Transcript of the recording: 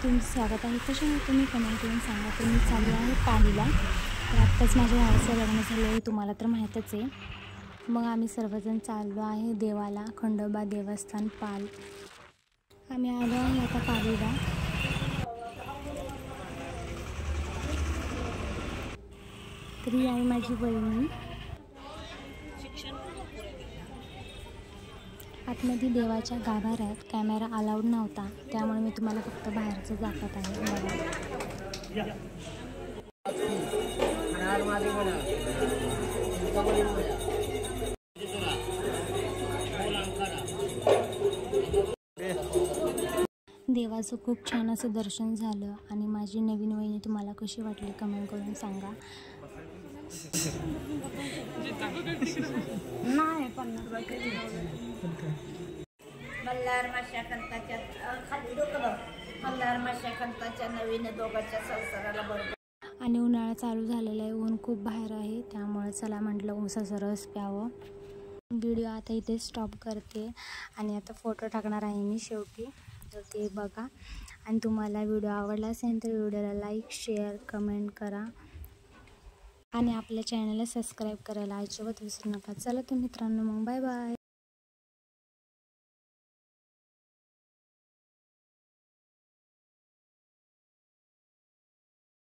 तुमचं स्वागत आहे. कशामुळे तुम्ही कमेंट करून सांगा. तर मी चालू आहे पालीला. तर आत्ताच माझ्या भावाचं लग्न झालं आहे, तुम्हाला तर माहीतच आहे. मग आम्ही सर्वजण चाललो आहे देवाला, खंडोबा देवस्थान पाल. आम्ही आलो आहे आता पालीला. तर ही आहे माझी बहिणी. आतमध्ये देवाच्या गाभाऱ्यात कॅमेरा अलाउड नव्हता, त्यामुळे मी तुम्हाला फक्त बाहेरचं दाखवत आहे. देवाचं खूप छान असं दर्शन झालं. आणि माझी नवीन वहिनी तुम्हाला कशी वाटली कमेंट करून सांगा. नवीन दोघांच्या संसाराला बरोबर. आणि उन्हाळा चालू झालेला आहे, ऊन खूप बाहेर आहे, त्यामुळे चला म्हटलं ऊसाचं रस प्यावं. व्हिडिओ आता इथे स्टॉप करते आणि आता फोटो टाकणार आहे मी शेवटी, तर ते बघा. आणि तुम्हाला व्हिडिओ आवडला असेल तर व्हिडिओला लाईक शेअर कमेंट करा आणि आपल्या चॅनलला सबस्क्राईब करायला अजिबात विसरू नका. चला तर मित्रांनो, मग बाय बाय.